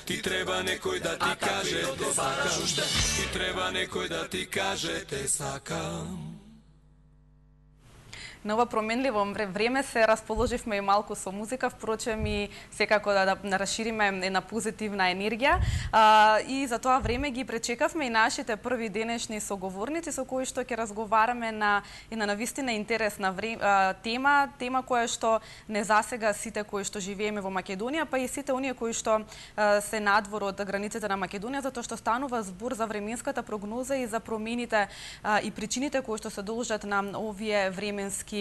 Ти треба некој да ти каже те сакам. Ти треба некој да ти каже те сакам. На ова променливо време се расположивме и малку со музика, впрочем и секако да расшириме една позитивна енергија. И за тоа време ги пречекавме и нашите први денешни соговорници со кои што ќе разговараме на навистина интересна тема која што не засега сите кои што живееме во Македонија, па и сите оние кои што се надвор од границите на Македонија, затоа што станува збор за временската прогноза и за промените и причините кои што се должат на овие временски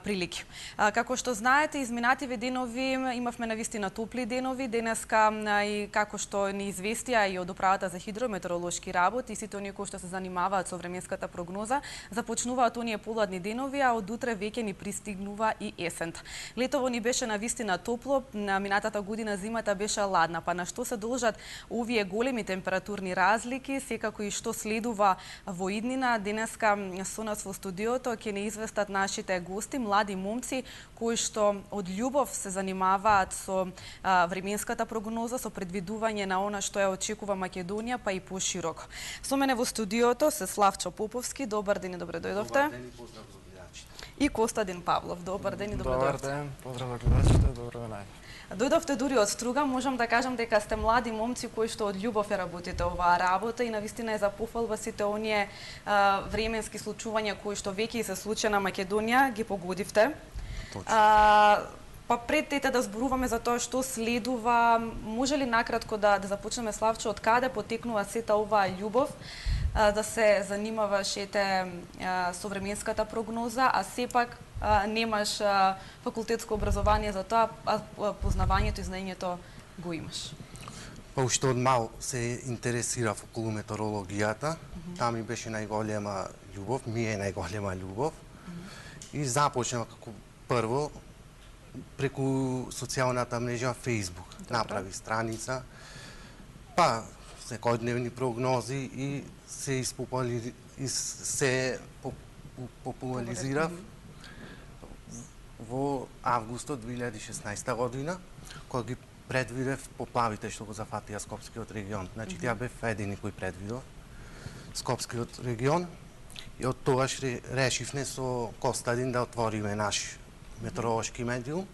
прилики. Како што знаете, изминативе денови имавме навистина топли денови. Денеска и како што ни известија и од Управата за хидрометеоролошки работи, сите оние кои што се занимаваат со временската прогноза, започнуваат оние поладни денови, а од утре веќе ни пристигнува и есента. Летово ни беше навистина топло, на минатата година зимата беше ладна, па на што се должат овие големи температурни разлики, секако и што следува во иднина. Денеска со нас во студиото ќе не известат нашите гости, млади момци кои што од љубов се занимаваат со временската прогноза, со предвидување на она што ја очекува Македонија, па и пошироко. Со мене во студиото се Славчо Поповски. Добар ден и добре дојдовте. Добар ден и поздрав за гледачите. И Костадин Павлов. Добар ден и добре дојдовте. Добар ден, поздрав за гледачите, добро ве најдов. Дојдовте дури од Струга, можам да кажам дека сте млади момци кои што од љубов ја работите оваа работа и навистина е за пофалба сите оние временски случувања кои што веќе се случија на Македонија, ги погодивте. Па пред да зборуваме за тоа што следува, може ли накратко да започнеме, Славчо, од каде потекнува сета оваа љубов да се занимаваш со временската прогноза, а сепак немаш факултетско образование за тоа, а познавањето и знаењето го имаш? Па уште од мал се интересирав околу метеорологијата. Таа ми беше најголема љубов, ми е најголема љубов. И започнав како прво преку социјалната мрежа Facebook. Направи страница, па секојдневни прогнози и се популаризирав во августот 2016 година, кога ги предвидев поплавите што го зафатија Скопскиот регион. Значи, таа бев едини кој предвидов Скопскиот регион и од тогаш решивме со Костадин да отвориме наш метеоролошки медиум,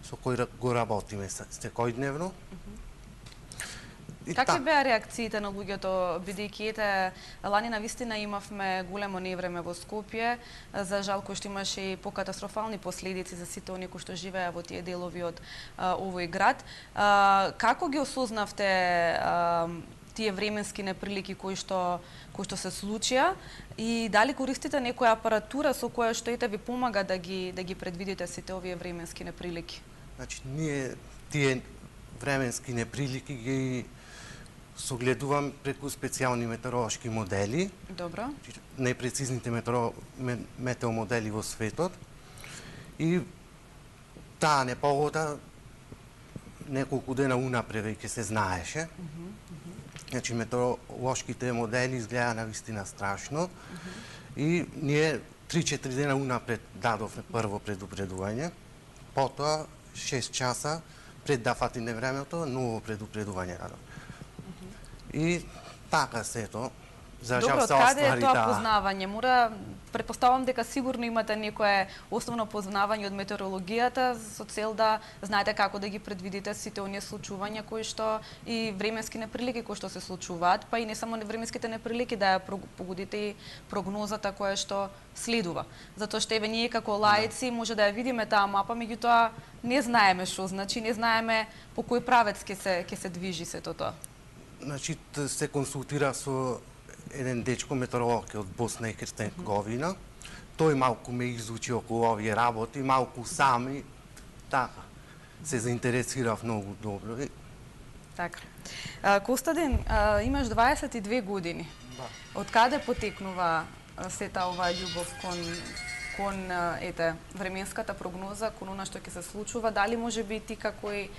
со кој го работиме секојдневно. Какви беа реакциите на луѓето, бидејќи лани навистина имавме големо невреме во Скопје, за жал кој што имаше и покатастрофални последици за сите оние кои што живеа во тие делови од овој град. Како ги осознавте тие временски неприлики кои што се случија и дали користите некоја апаратура со која што ви помага да ги предвидите сите овие временски неприлики? Значи, ние тие временски неприлики ги согледувам преку специјални метеоролошки модели. Добро. Најпрецизните метеомодели во светот. И таа непогода неколку дена унапред веќе се знаеше. Значи, метеоролошките модели изгледа навистина страшно. И ние 3-4 дена унапред дадовме прво предупредување. Потоа 6 часа пред да фатине времето, ново предупредување дадовме. И така сето. За жал се остари таа. Добро, каде е тоа познавање? Предпоставам дека сигурно имате некое основно познавање од метеорологијата со цел да знаете како да ги предвидите сите оние случувања кои што и временски неприлики кои што се случуваат, па и не само временските неприлики, да ја погодите и прогнозата која што следува. Затоа што ние како лаици може да ја видиме таа мапа, меѓутоа не знаеме што значи, не знаеме по кој правец ќе се движи сето тоа. Значи, се консултира со еден дечко метеоролог од Босна и Херцеговина. Тој малку ме изучи околу овие работи, малку сами, така, се заинтересирав многу добро. Така. Костадин, имаш 22 години. Од каде потекнува сета оваа љубов кон временската прогноза, кон она што ќе се случува? Дали може би ти како и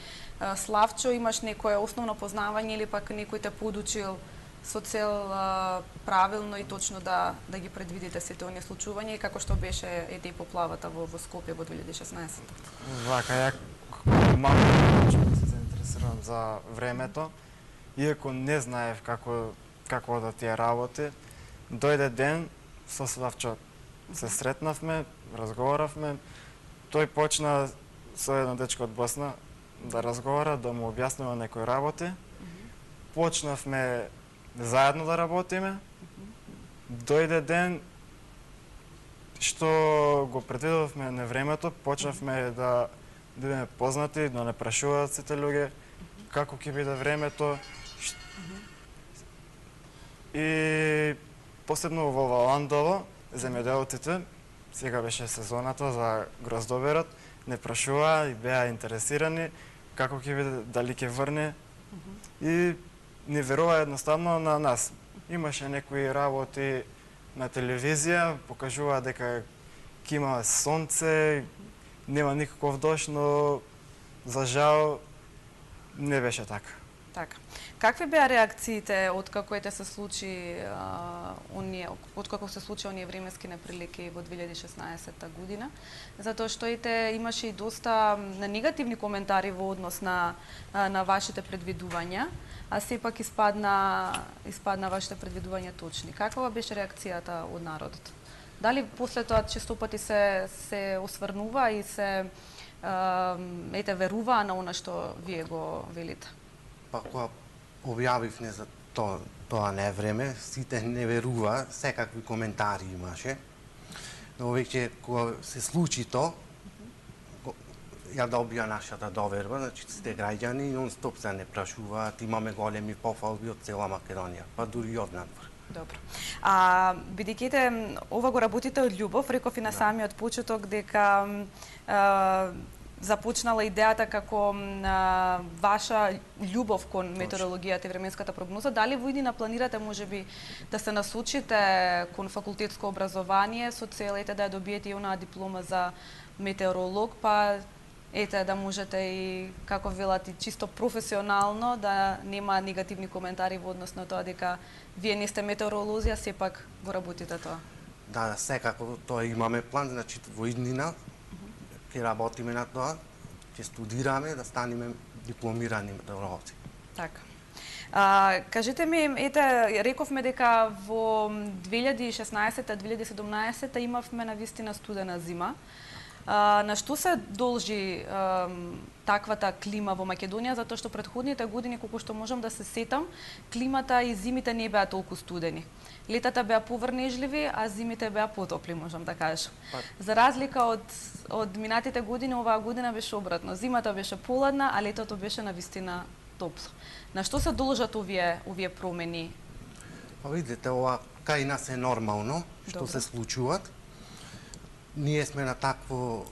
Славчо имаш некое основно познавање или пак некој те подучил со цел правилно и точно да ги предвидите сите оние случувања и како што беше и поплавата во Скопје во 2016? Вака, ја малку почнав да се заинтересувам заинтересиран за времето, иако не знаев како одат тие работи. Дојде ден, со Славчо се сретнавме, разговаравме. Тој почна со едно дечко од Босна да разговара, да му објаснува некои работи. Почнавме заедно да работиме. Дојде ден што го предвидовме на времето, почнавме да бидеме познати, да не прашуваат сите луѓе како ќе биде времето. И посебно во Валандово, земјоделците, сега беше сезоната за гроздоберот, не прашуваа и беа интересирани како ќе биде, дали ќе врне. И не верува едноставно на нас. Имаше некои работи на телевизија, покажуваа дека ќе има сонце, нема никаков дожд, но за жал не беше така. Така. Какви беа реакциите откако се случи оние временски неприлики во 2016 година? Затоа што имаше и доста негативни коментари во однос на вашите предвидувања, а сепак испадна вашите предвидувања точни. Каква беше реакцијата од народот? Дали после тоа често пати се осврнува и се веруваа на она што вие го велите? Па кога објавивме за тоа не време, сите не верува, секакви коментари имаше. Но веќе кога се случи тоа, ја добија нашата доверба, значи сите граѓани нон-стоп се не прашуваат, имаме големи пофалби од цела Македонија, па дури и од надвор. Добро. Бидејќи ова го работите од љубов, реков и на самиот почеток дека започнала идејата како ваша љубов кон метеорологијата и временската прогноза. Дали во иднина планирате можеби да се насочите кон факултетско образование со цел да ја добиете и онаа диплома за метеоролог, па да можете и, како велате, чисто професионално да нема негативни коментари во однос на тоа дека вие не сте метеоролози, а сепак го работите тоа? Да, секако тоа имаме план, значи во иднина ќе работиме на тоа, ќе студираме да станеме дипломирани метеоролози. Така. Кажете ми, рековме дека во 2016-2017 имавме навистина студена зима. На што се должи таквата клима во Македонија, затоа што претходните години, колку што можам да се сетам, климата и зимите не беа толку студени. Летата беа поврнежливи, а зимите беа потопли, можам да кажам. За разлика од минатите години, оваа година беше обратно. Зимата беше поладна, а летото беше навистина топло. На што се должат овие промени? Па видите, ова кај нас е нормално, што се случуваат. Ние сме на такво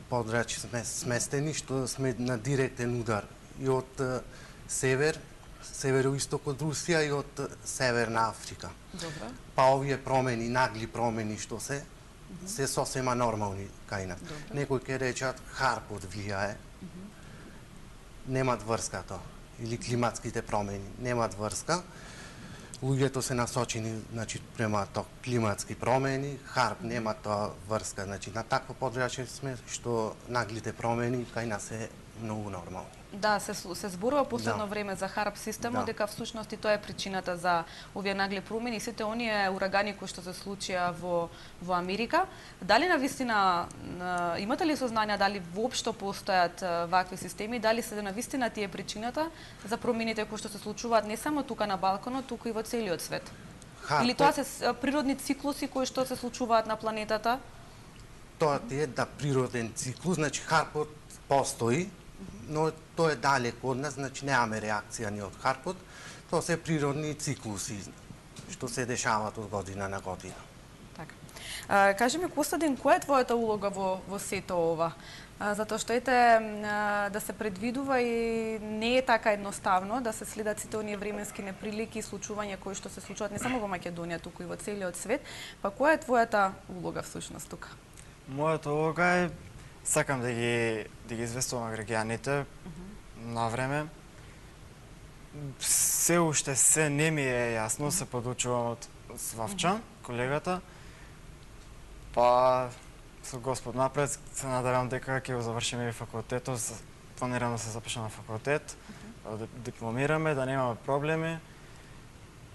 подрачје сме сместени, што сме на директен удар и од североисток од Русија и од Северна Африка. Добро. Па овие промени, нагли промени што се сосема нормални кај нас. Некои ќе речат харпот влијае. Немат врска тоа. Или климатските промени. Немат врска. Луѓето се насочени, значи, према тоа климатски промени, харп нема тоа врска, значи, на такво подрачје сме што наглите промени кај нас е многу нормални. Да, се зборува последно време за харп системот, дека всушност и тоа е причината за овие нагли промени и сите оние урагани кои што се случија во Америка. Дали навистина имате ли сознание дали воопшто постојат вакви системи, дали се навистина тие причината за промените кои што се случуваат не само тука на Балканот, туку и во целиот свет? Или тоа се природни циклуси кои што се случуваат на планетата? Тоа е природен циклус, значи харпот постои, но тоа е далеко од нас, значи немаме реакција ни од харпот. Тоа се природни циклуси што се дешаваат од година на година. Така. Кажи ми, Костадин, која е твојата улога во сето ова? Затоа што да се предвидува и не е така едноставно да се следат сите оние временски неприлики и случувања кои што се случуваат не само во Македонија, туку и во целиот свет. Па која е твојата улога всушност тука? Мојата улога е сакам да ги известувам граѓаните на време. Се уште не ми е јасно, се подучувам од Славчо, колегата. Па со Господ напред се надевам дека ќе го завршиме и факултетот, планираме да се запишеме на факултет, да дипломираме, да немаме проблеми.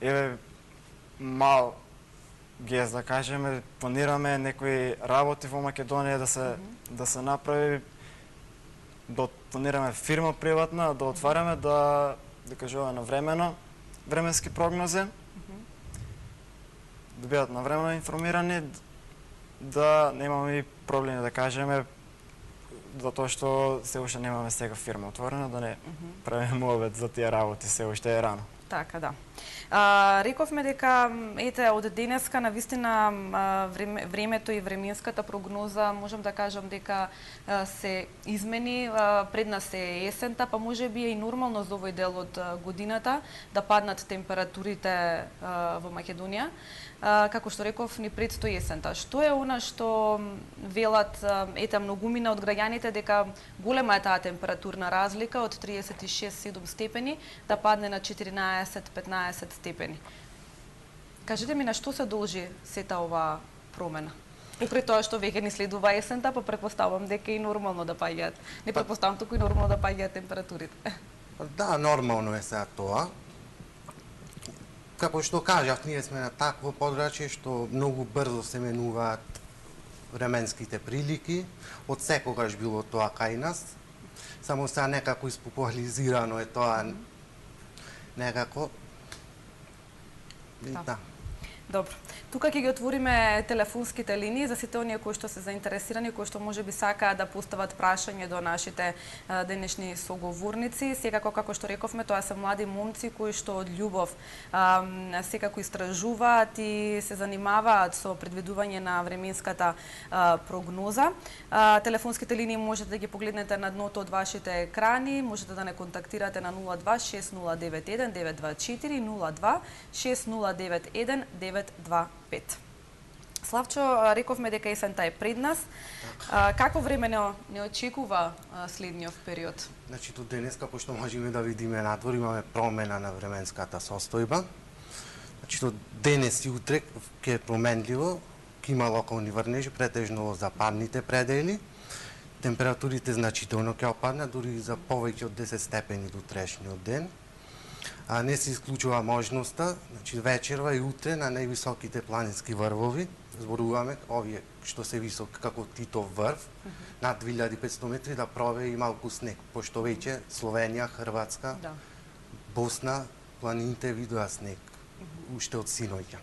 Еве, мал гест, да кажеме, планираме некои работи во Македонија да се направи, да планираме фирма приватна, да отваряме, да кажуваме навремено, временски прогнози, да бидат навремено информирани, да немаме и проблеми, да кажеме, затоа што се уште немаме сега фирма отворена, да не правиме муабет за тие работи, се уште е рано. Така, да. Рековме дека, ете, од денеска навистина времето и временската прогноза, можам да кажам дека се измени, пред нас е есента, па може би е и нормално за овој дел од годината да паднат температурите во Македонија. Како што реков, ни предстои есента. Што е она што велат, ете, многумина од граѓаните дека голема е таа температурна разлика од 36-7 степени да падне на 14-15 степени? Кажете ми на што се должи сета оваа промена? Покрај тоа што веќе ни следува есента, па претпоставам дека е нормално да паѓаат. Не претпоставам, туку и нормално да паѓаат температурите. Да, нормално е сега тоа. Како што кажав, ние сме на такво подрачје што многу брзо се менуваат временските прилики, од секогаш било тоа кај нас. Само сега некако испопуларизирано е тоа некако. Да. Добро. Тука ќе ги отвориме телефонските линии за сите оние кои што се заинтересирани, кои што можеби сакаат да постават прашање до нашите денешни соговорници. Секако, како што рековме, тоа се млади момци кои што од љубов секако истражуваат и се занимаваат со предвидување на временската прогноза. Телефонските линии можете да ги погледнете на дното од вашите екрани, можете да не контактирате на 02-6091 924 02-6091 925. Славчо, рековме дека есента е пред нас. Какво време не очекува следниот период? Значи, до денеска, пошто можеме да видиме надвор, имаме промена на временската состојба. Значи, до денес и утре ќе е променливо, ќе има локални врнежи, претежно во западните предели. Температурите значително ќе опаднат, дури за повеќе од 10 степени до утрешниот ден. Не се исклучува можноста, значи вечерва и утре на највисоките планински врвови, зборуваме овие што се висок како Титов врв, над 2500 метри да провее и малку снег, пошто веќе Словенија, Хрватска, Босна, планините видоа снег, уште од синоќа.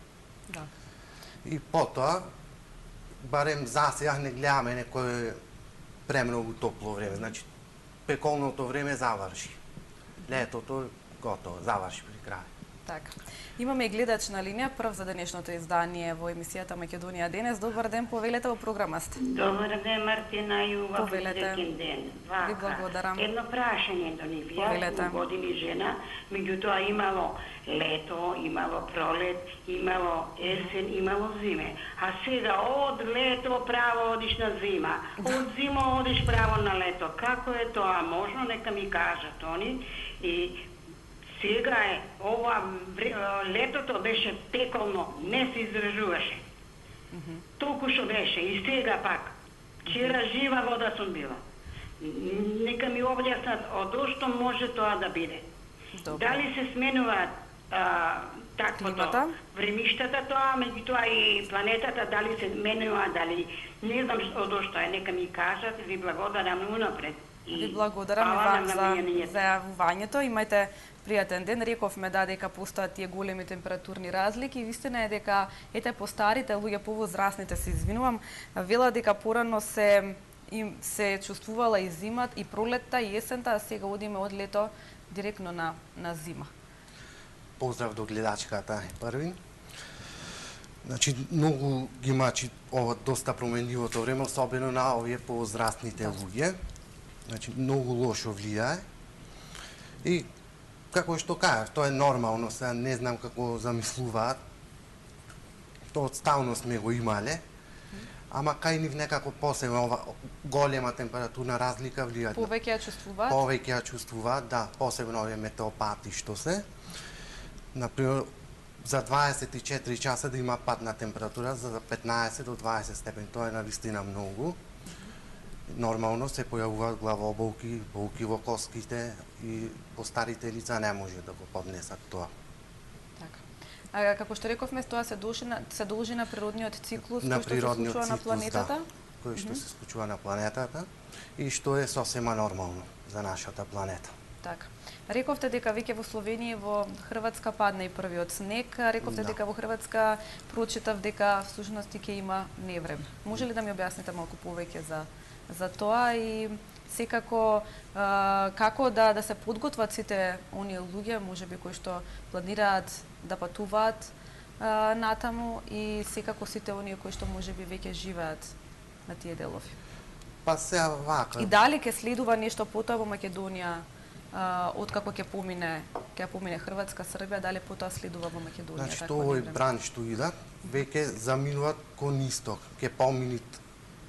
Да. И потоа, барем за сега не гледаме некој премногу топло време, значи пеколното време заврши. Летото готово, заврши при крај. Така. Имаме и гледач на линија, прв за денешното издание во емисијата Македонија денес. Добар ден, повелете во програма сте. Добар ден, Мартина и убав Повелете. ден. Ви благодарам. Едно прашање до нив. Повелете. Јас години жена, меѓутоа имало лето, имало пролет, имало есен, имало зиме. А сега од лето право одиш на зима, од зима одиш право на лето. Како е тоа можно? Нека ми кажат они. И сега е, ова летото беше пеколно, не се издржуваше. Толку што беше и сега пак. Вчера жива вода сум била. Нека ми објаснат од што може тоа да биде. Добре. Дали се сменуваат таквото времиштата тоа, меѓутоа и планетата, дали се менува, дали не знам од што е, нека ми кажат, ви благодарам унапред. Ви благодарам и вам за јавувањето. Имајте пријатен ден. Рековме дека постојат тие големи температурни разлики. Вистина е дека ете постарите луѓе, повозрасните, се извинувам, вела дека порано се чувствувала и зимат, и пролетта, и есента, а сега одиме од лето директно на зима. Поздрав до гледачката први. Значи, многу ги мачи ова доста променливото време, особено на овие повозрастните луѓе. Значи, многу лошо влијае. И, како што кажав, тоа е нормално, сега не знам како замислуваат. Тоа одставно сме го имале, ама кај нив некако посебно ова голема температурна разлика влијае. Повеќе ја чувствуваат? Повеќе ја чувствуваат, да, посебно овие метеопати што се. Например, за 24 часа да има пад на температура за 15 до 20 степени, тоа е навистина многу. Нормално се појавуваат главоболки, болки во коските и постарите лица не може да го поднесат тоа. Така. А како што рековме, тоа се должи на природниот циклус На кој што се природниот случува на циклус, планетата? да, кој што се случува на планетата и што е сосема нормално за нашата планета. Така. Рековте дека веќе во Словенија и во Хрватска падна и првиот снег. Рековте дека во Хрватска прочитав дека всушност ќе има невреме. Може ли да ми објасните малку повеќе за тоа и секако како да се подготват сите оние луѓе, можеби кои што планираат да патуваат натаму и секако сите оние кои што можеби веќе живеат на тие делови. Па сега вака. И дали ќе следува нешто потоа во Македонија откако ќе помине Хрватска, Србија, дали потоа следува во Македонија? Значи, овој бранч што идат, веќе заминуваат кон исток, ќе поминат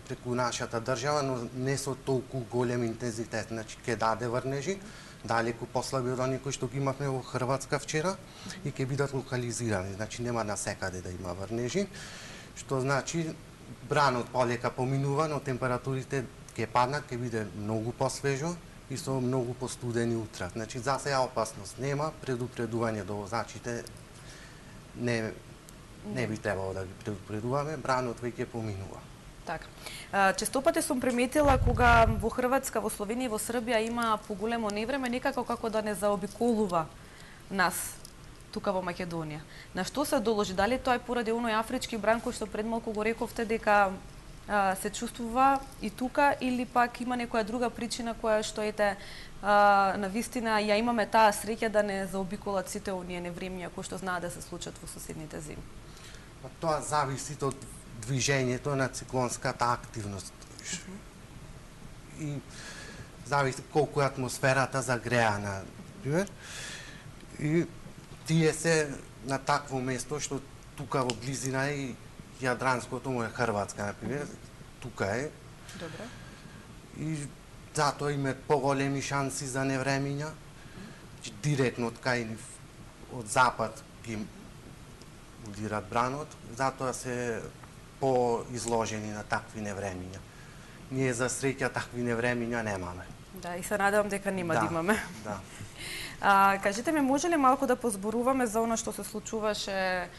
преку нашата држава, но не со толку голем интензитет. Значи, ќе даде врнежи, далеку послаби од оние кои што ги имавме во Хрватска вчера и ќе бидат локализирани. Значи, нема насекаде да има врнежи, што значи бранот полека поминува, но температурите ќе паднат, ќе биде многу посвежо и со многу постудени утра. Значи, за сега опасност нема, предупредување до возачите не би требало да ги предупредуваме, бранот веќе поминува. Така. Честопати сум приметила кога во Хрватска, во Словенија и во Србија има поголемо невреме, некако како да не заобиколува нас тука во Македонија. На што се доложи? Дали тоа е поради оној афрички бран кој што пред малку го рековте дека се чувствува и тука, или пак има некоја друга причина која што на вистина ја имаме таа среќа да не заобиколат сите оние невремиња кои што знаат да се случат во соседните зими? Тоа зависи од движењето на циклонската активност. И зависи колку е атмосферата загреана, например. И тие се на такво место што тука во близина и Јадранското му е Хрватска, например, тука е. Добре. И затоа имаат поголеми шанси за невремиња. Директно од кај од запад ги удират бранот, затоа се поизложени на такви невремиња. Ние за среќа такви невремиња немаме. Да, и се надевам дека нема да имаме. Да. Кажете ми, може ли малку да позборуваме за она што се случуваше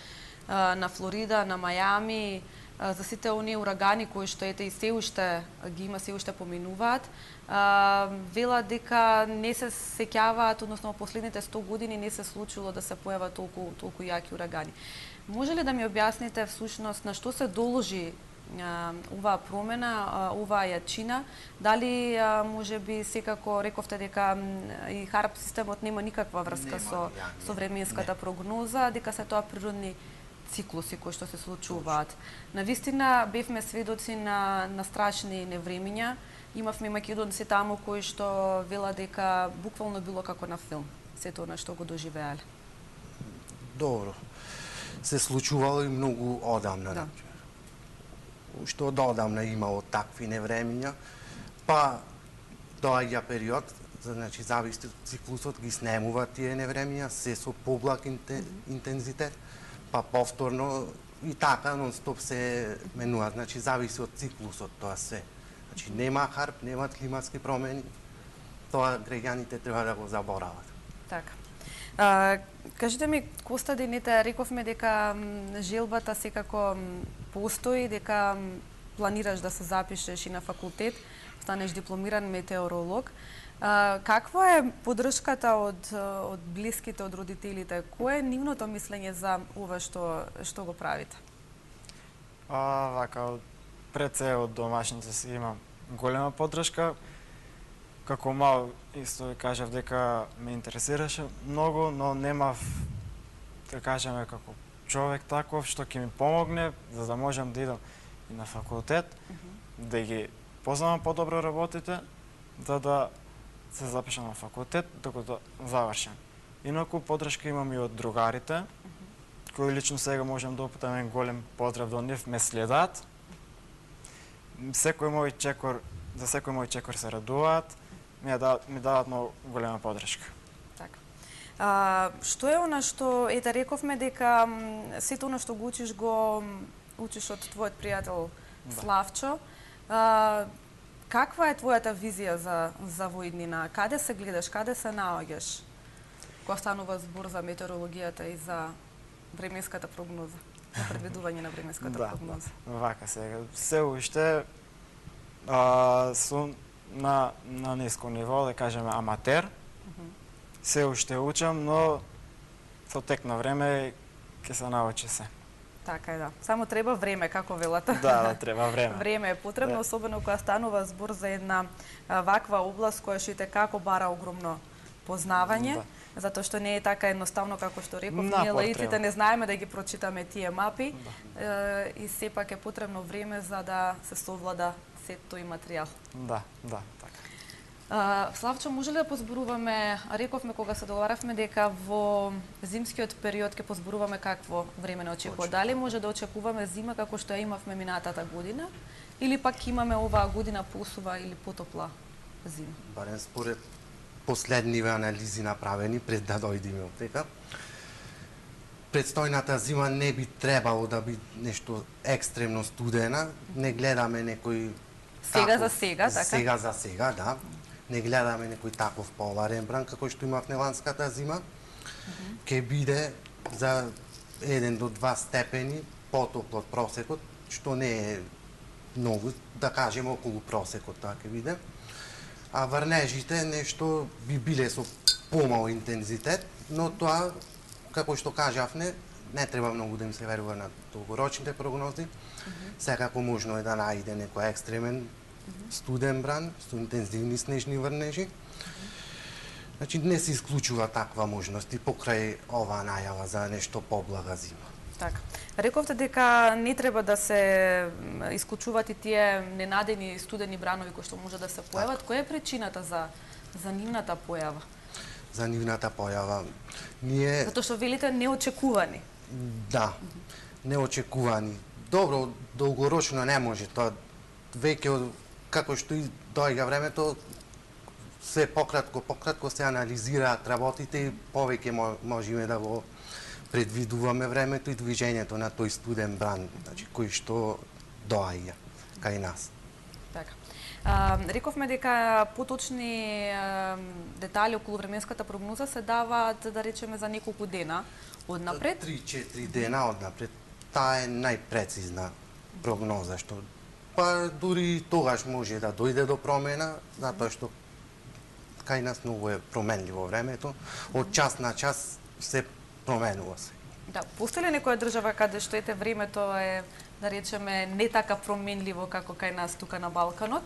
на Флорида, на Мајами, за сите оние урагани кои што и се уште ги има, се уште поминуваат. Вела дека не се сеќаваат, односно во последните 100 години не се случило да се појават толку јаки урагани. Може ли да ми објасните всушност на што се доложи оваа промена, оваа јачина? Дали можеби секако рековте дека и ХАРП системот нема никаква врска со временската прогноза, дека се тоа природни циклуси кои што се случуваат. Навистина бевме сведоци на страшни невремиња. Имавме македонци таму кои што вела дека буквално било како на филм сето она што го доживеале. Добро. Се случувало и многу одамна, Да. Уште одамна имало такви невремиња, па доаѓа период, значи зависи од циклусот, ги снемува тие невремиња, се со поблак интензитет, па повторно и така нон-стоп се менува, значи зависи од циклусот тоа се. Значи нема ХАРП, нема климатски промени, тоа граѓаните треба да го заборават. Така. Кажете ми, Костадините, рековме дека желбата секако постои, дека планираш да се запишеш и на факултет, станеш дипломиран метеоролог. Каква е поддршката од блиските, од родителите? Кое е нивното мислење за ова што го правите? Вака, пред се од домашните си имам голема поддршка. Како мал исто ви кажав дека ме интересираше многу, но немав, да кажеме, како човек таков што ќе ми помогне за да можам да идам и на факултет, да ги познавам подобро работите, да се запишам на факултет, да го завршам. Инаку поддршка имам и од другарите, кои лично сега можам да упатам еден голем поздрав до нив, ме следат. За секој мој чекор се радуваат, ми дават многу голема поддршка. Така. Што е она што, рековме дека сето она што го учиш од твојот пријател Славчо. Каква е твојата визија за во иднина? Каде се гледаш, каде се наоѓаш? Кога станува збор за метеорологијата и за временската прогноза, за предвидување на временската прогноза. Вака сега. Се уште сум на ниско ниво, да кажеме аматер. Се уште учам, но со тек на време ќе се научи се. Така е, да. Само треба време, како велат. Да, треба време. Време е потребно, особено кога станува збор за една ваква област која што и како бара огромно познавање, затоа што не е така едноставно како што реков, ние лаиците не знаеме да ги прочитаме тие мапи и сепак е потребно време за да се совлада сет тој материјал. Да, така. Славчо, може ли да позборуваме, рековме кога се договаравме дека во зимскиот период ќе позборуваме какво време не очекува. Дали може да очекуваме зима како што ја имавме минатата година или пак имаме оваа година посува или потопла зима? Барем според последниве анализи направени пред да дојдеме оттека, предстојната зима не би требало да би нешто екстремно студена. Не гледаме некој сега за сега, така? Сега за сега, да. Не гледаме некој таков поларен бран како што имавме ланската зима. Ке биде за 1 до 2 степени потопло од просекот, што не е многу, да кажеме околу просекот, така ќе биде. А врнежите нешто би биле со помал интензитет, но тоа, како што кажавме, не треба многу да им се верува на долгорочните прогнози. Секако можно е да најде некој екстремен студен бран со интензивни снежни врнежи. Значи не се исклучува таква можност и покрај оваа најава за нешто поблага зима. Така. Рековте дека не треба да се исклучуваат и тие ненадени студени бранови кои што може да се појават. Која е причината за нивната појава? За нивната појава ние Затоа што велите неочекувани. Да, неочекувани. Добро, долгорочно не може тоа. Веќе како што и доаѓа времето, се пократко се анализираат работите и повеќе можеме да го предвидуваме времето и движењето на тој студен бран, значи кој што доаѓа кај нас. Така. Рековме дека поточни детали околу временската прогноза се даваат, да речеме, за неколку дена однапред. 3-4 дена однапред. Таа е најпрецизна прогноза, што па дури тогаш може да дојде до промена, затоа што кај нас многу е променливо времето, од час на час се променува се. Да, постои ли некоја држава каде што ете времето е, да речеме, не така променливо како кај нас тука на Балканот?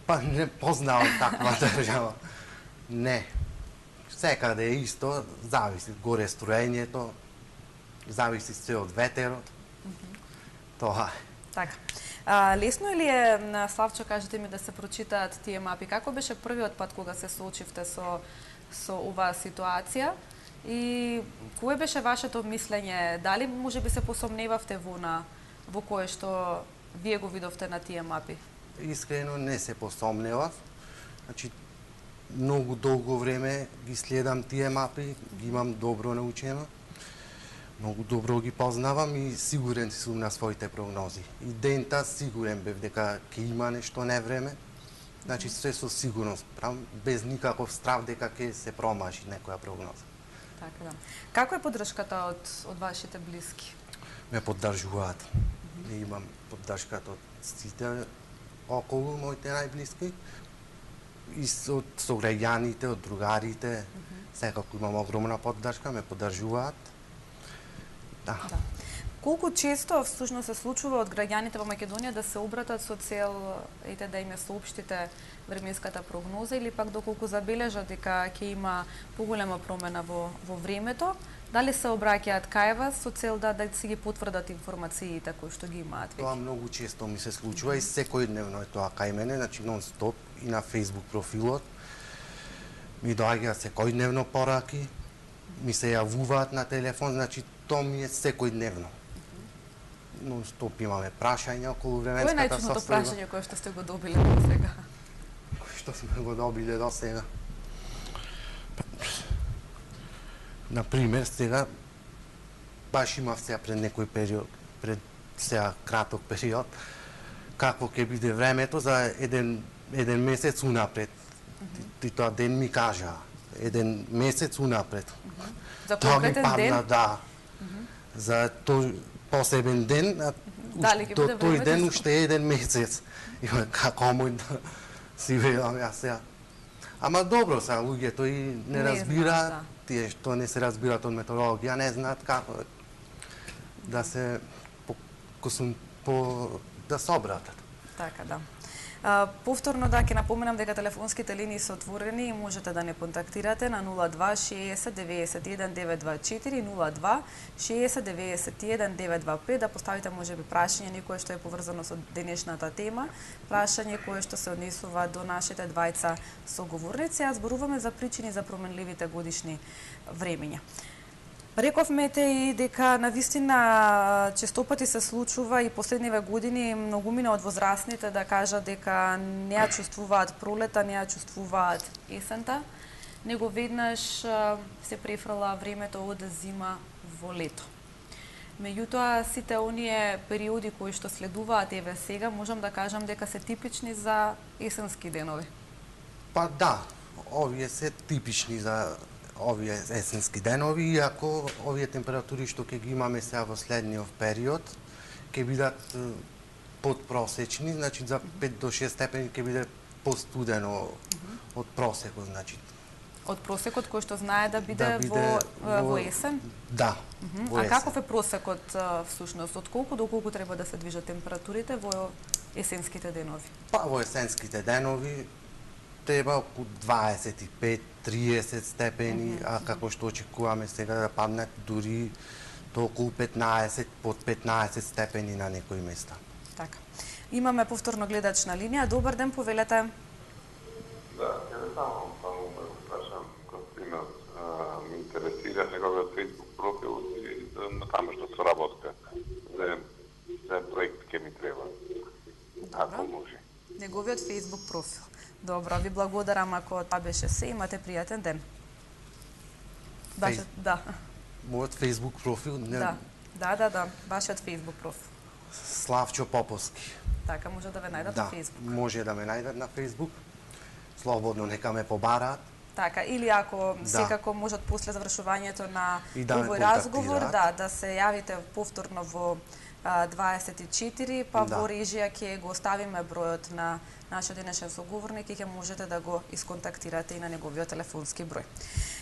Па не познавам таква држава. Не. Секаде е исто, зависи горе строењето, зависи се од ветерот. Тоа е. Така. Лесно ли е, Славчо, кажете ми, да се прочитаат тие мапи? Како беше првиот пат кога се соочивте со оваа ситуација? И кое беше вашето мислење? Дали може би се посомневавте во кое што вие го видовте на тие мапи? Искрено не се посомневав. Значи, многу долго време ги следам тие мапи, ги имам добро научено. Многу добро ги познавам и сигурен сум на своите прогнози. И дента сигурен бев дека ќе има нешто невреме. Значи се со сигурност правам, без никаков страв дека ќе се промаши некоја прогноза. Така да. Како е поддршката од вашите блиски? Ме поддржуваат. Имам поддршката од сите околу моите најблиски и од сограѓаните, од другарите. Секако имам огромна поддршка, ме поддржуваат. Да. Колку често всушност се случува од граѓаните во Македонија да се обратат со цел да им ја соопштите временската прогноза или пак доколку забележат дека ќе има поголема промена во времето, дали се обраќаат кај вас со цел да си ги потврдат информациите кои што ги имаат веќе? Тоа многу често ми се случува и секојдневно е тоа кај мене, значи нон-стоп и на Facebook профилот. Ми доаѓа секојдневно пораки, ми се јавуваат на телефон, значи тоа ми е секојдневно. Нон-стоп имаме прашања околу временската состојба. Кој е најчудното прашање кое што сте го добиле до сега? Кој што сме го добиле до сега? Например, сега баш имав сега пред некој период, пред сега краток период, какво ќе биде времето за еден месец унапред. И тоа ден ми кажа, еден месец унапред. За Тоа ми конкретен падна, ден? да. За тој посебен ден, а Дали ќе до биде тој времето? ден уште еден месец. И како мој да си велам јас сега. Ама добро сега луѓето и не Не разбираат, знаат, тие што не се разбираат од метеорологија, не знаат како да се да се обратат. Така, да. Повторно да ќе напоменам дека телефонските линии се отворени и можете да не контактирате на 02 60 91 924 02 60 91 925 да поставите можеби прашање некое што е поврзано со денешната тема, прашање кое што се однесува до нашите двајца соговорници, а зборуваме за причини за променливите годишни времења. Рековме те и дека навистина честопати се случува и последниве години многумина од возрастните да кажат дека не ја чувствуваат пролета, не ја чувствуваат есента, него веднаш се префрла времето од зима во лето. Меѓутоа, сите оние периоди кои што следуваат еве сега, можам да кажам дека се типични за есенски денови. Па да, овие се типични за овие есенски денови, иако овие температури што ќе ги имаме сега во следниот период, ќе бидат подпросечни, значи за 5 до 6 степени ќе биде постудено од просекот, значи. Од просекот кој што знае да биде во есен? Да, во А есен. каков е просекот всушност? Од колку до колку треба да се движат температурите во есенските денови? Па во есенските денови треба околу 25-30 степени, а како што очекуваме сега да паднат дури до околу 15, под 15 степени на некои места. Така. Имаме повторно гледач на линија. Добар ден, повелете. Да, само да го прашам гостинот, ме интересира неговиот Facebook профил и на таму што се работка за проект ќе ми треба. Ако може. Неговиот Facebook профил. Добро, ви благодарам ако тоа беше се. Имате пријатен ден. Да. Мојот Facebook профил Да. Вашиот Facebook профил. Славчо Поповски. Така, може да ве најдат Да, на Facebook. може да ме најдат на Facebook. Слободно нека ме побараат. Така, или ако секако можат после завршувањето на овој ме разговор, контактираат. да се јавите повторно во 24, па во режија ќе го оставиме бројот на нашиот денешен соговорник и ќе можете да го исконтактирате и на неговиот телефонски број.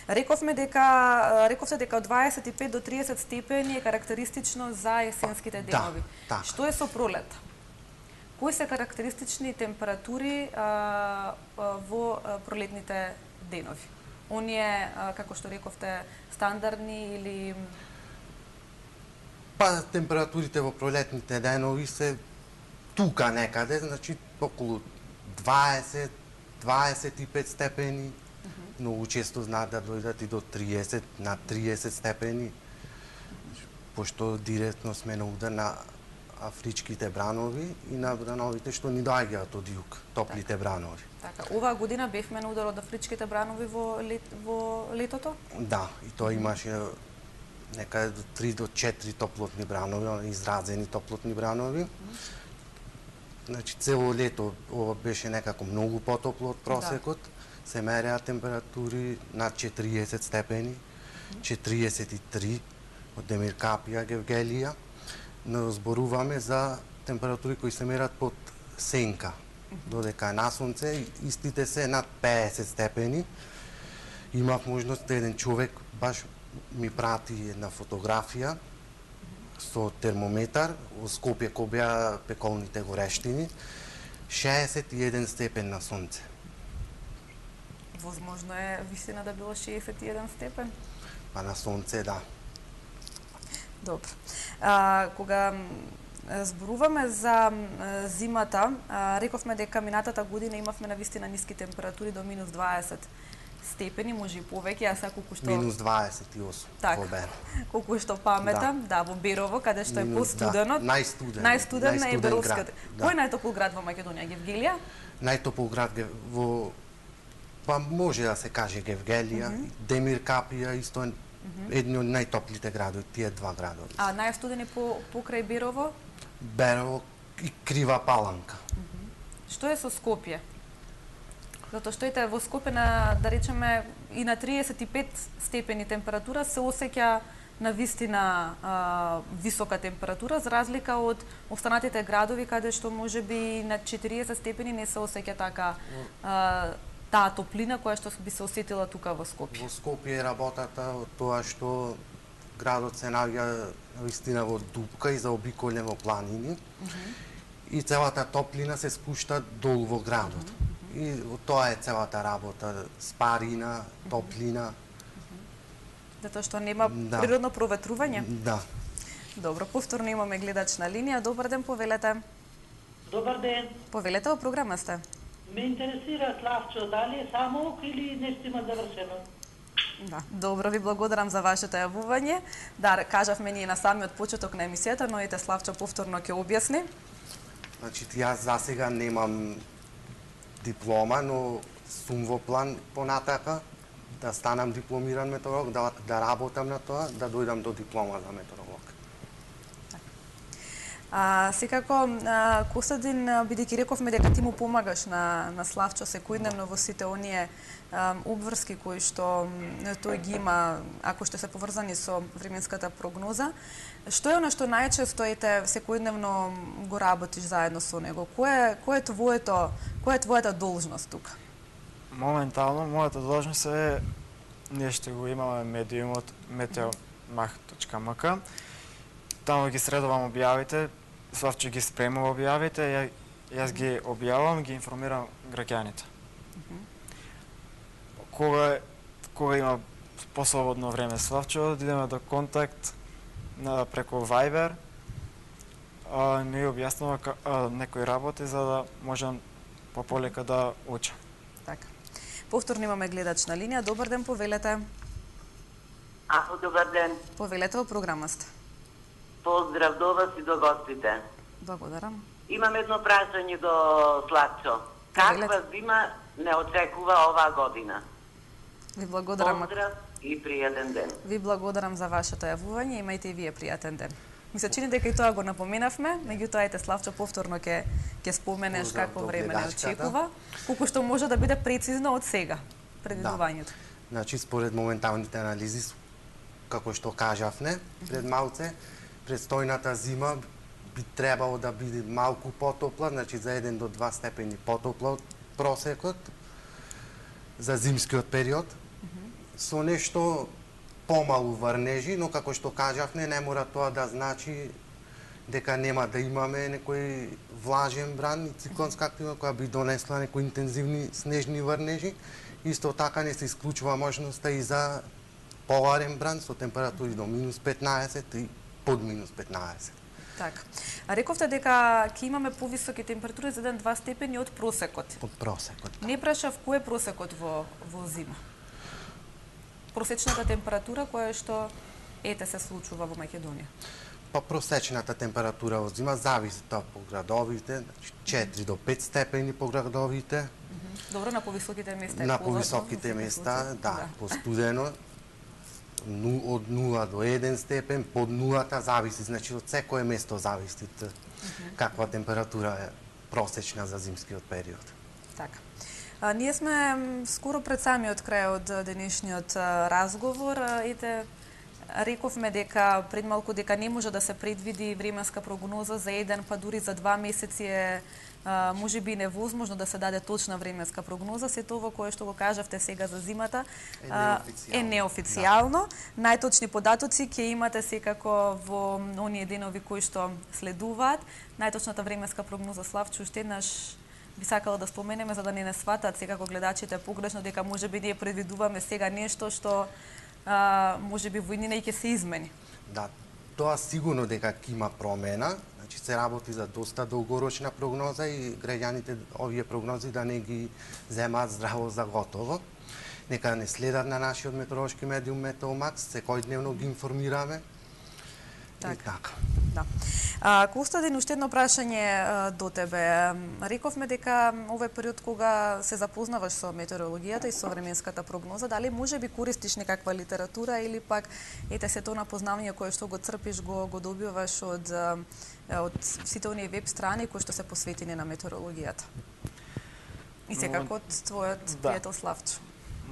Рековте дека од 25 до 30 степени е карактеристично за есенските денови. така. Што е со пролета? Кои се карактеристични температури во пролетните денови? Оние, како што рековте, стандардни или... Па температурите во пролетните денови се тука некаде, значи околу 20-25 степени. Многу често знаат да дојдат и до 30, на 30 степени, пошто директно сме на удар на афричките бранови и на брановите што ни доаѓаат од југ, топлите бранови. Така, оваа година бевме на удар од афричките бранови во летото? Да, и тоа имаше некаде до 3 до 4 топлотни бранови, изразени топлотни бранови. Значи цело лето ова беше некако многу потопло од просекот. Се мереа температури над 40 степени, 43 од Демиркапија, Гевгелија. Но зборуваме за температури кои се мерат под сенка. Додека на сонце истите се над 50 степени. Имав можност еден човек баш ми прати една фотографија со термометар во Скопје кој беа пеколните горештини, 61 степен на сонце. Возможно е вистина да било 61 степен? Па на сонце, да. Добро. Кога зборуваме за зимата, рековме дека минатата година имавме навистина ниски температури до минус 20 степени, може и повеќе, а сега колку што... Минус 28 во Бер. Колку што паметам, да, во Берово, каде што е постудено. Да, најстуден е Беровскиот. Да. Кој е најтопол град во Македонија? Гевгелија? Најтопол град во... Па може да се каже Гевгелија, Демиркапија, исто едни од најтоплите градови, тие два градови. А најстудени покрај Берово? Берово и Крива Паланка. Што е со Скопје? Затоа што ете во Скопје на, да речеме, и на 35 степени температура се осеќа на вистина висока температура, за разлика од останатите градови каде што можеби на 40 степени не се осеќа така таа топлина која што би се осетила тука во Скопје. Во Скопје е работата од тоа што градот се наоѓа вистина во дупка и заобиколен во планини. И целата топлина се спушта долу во градот. И тоа е целата работа, спарина, топлина. Затоа што нема природно проветрување? Да. Добро, повторно имаме гледач на линија. Добар ден, повелете. Добар ден. Повелете, во програма сте. Ме интересира Славчо, дали е само или нешто има завршено? Да, добро, ви благодарам за вашето јавување. Да, кажавме ние на самиот почеток на емисијата, но ете Славчо повторно ќе објасни. Значи, јас за сега немам диплома, но сум во план понатака да станам дипломиран метеоролог, да работам на тоа, да дојдам до диплома за метеоролог. Секако, Костадин, бидејќи рековме дека ти му помагаш на Славчо секојдневно во сите оние обврски кои што тој ги има, ако што се поврзани со временската прогноза, што е она што најчесто секојдневно го работиш заедно со него? Која е твојата должност тука? Моментално, мојата должност е, ние ще го имаме медиумот meteomach.mk. Таму ги средувам објавите, Славчо ги спремува објавите, јас ги објавам, ги информирам граѓаните. Кога има послободно време Славчо, идеме до контакт преку Viber, ми објаснува некои работи за да можам пополека да учам. Така. Повторно имаме гледач на линија. Добар ден, повелете. Добар ден. Повелете, во програма сте. Поздрав до вас и до гостите. Благодарам. Имам едно прашање до Славчо. Каква зима не очекува оваа година? Ви благодарам. Поздрав и пријатен ден. Ви благодарам за вашето јавување, имајте и вие пријатен ден. Ми се чини дека и тоа го напоменавме, меѓутоа ете Славчо повторно ќе споменеш какво време не очекува, колку што може да биде прецизно од сега предвидувањето. Значи според моменталните анализи, како што кажавме пред малце, предстојната зима би требало да биде малку потопла, значи за 1 до 2 степени потопла од просекот за зимскиот период, со нешто помалу врнежи, но како што кажавме, не мора тоа да значи дека нема да имаме некој влажен бран и циклонска активност која би донесла некои интензивни снежни врнежи. Исто така не се исклучува можноста и за поларен бран со температури до минус 15 и под минус 15. Така. Рековте дека ќе имаме повисоки температури за 1-2 степени од просекот. Од просекот. Не прашав кој е просекот во зима. Просечната температура која што се случува во Македонија. Па просечната температура во зима зависи тоа по градовите, 4 до 5 степени по градовите. Добро, на повисоките места е на повисоките места, да, постудено. Од 0 до 1 степен, под нулата зависи, значи од секое место зависи каква температура е просечна за зимскиот период. Така. Ние сме скоро пред самиот крај од денешниот разговор. Рековме дека пред малку дека не може да се предвиди временска прогноза за 1 па дури за 2 месеци е можеби невозможно да се даде точна временска прогноза. Се тоа кое што го кажавте сега за зимата е неофицијално. Да. Најточни податоци ќе имате секако во оние денови кои што следуваат. Најточната временска прогноза, Славчо, уште еднаш би сакала да споменеме за да не сватат секако гледачите погрешно дека можеби ние предвидуваме сега нешто што можеби во иднина и ќе се измени. Да, тоа сигурно дека ќе има промена. Значи се работи за доста долгорочна прогноза и граѓаните овие прогнози да не ги земаат здраво за готово. Нека не следат на нашиот метеоролошки медиум Метеомах, секојдневно ги информираме. Така. Да. Костадин, уште едно прашање до тебе. Рековме дека овој период кога се запознаваш со метеорологијата и со временската прогноза, дали може би користиш некаква литература или пак ете сето на познавање кое што го црпиш го добиваш од сите оние веб страни кои што се посветени на метеорологијата? И секако од твојот пријател Славчо.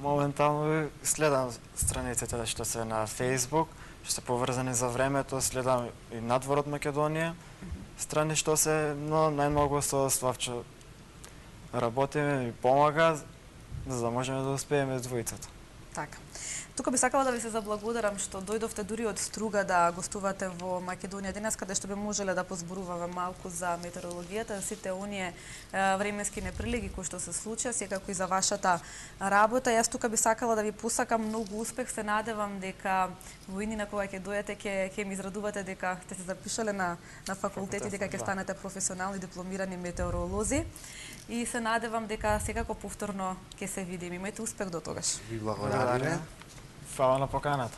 Моментално следам страниците што се на Facebook, што се поврзани за времето, следам и надвор од Македонија, страни што се, но најмногу со Славчо работиме и помага, за да можеме да успееме двојцата. Така. Тука би сакала да ви се заблагодарам што дојдовте дури од Струга да гостувате во Македонија денес, каде што би можеле да позборуваме малку за метеорологијата, сите оние временски неприлики кои што се случија, секако и за вашата работа. Јас тука би сакала да ви посакам многу успех, се надевам дека во иднина кога ќе дојдете ќе ми израдувате дека сте се запишале на факултет и дека ќе станете професионални дипломирани метеоролози. И се надевам дека секако повторно ќе се видиме. Имајте успех до тогаш. Ви благодариме. Фала на поканата.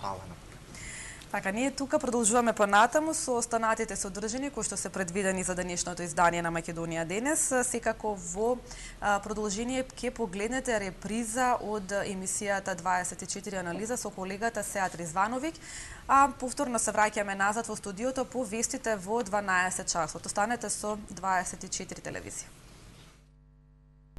Така, ние тука продолжуваме понатаму со останатите содржини кои што се предвидени за денешното издание на Македонија денес. Секако во продолжение ќе погледнете реприза од емисијата 24 анализа со колегата Сеат Ризвановиќ, а повторно се враќаме назад во студиото по вестите во 12 часот. Останете со 24 телевизија.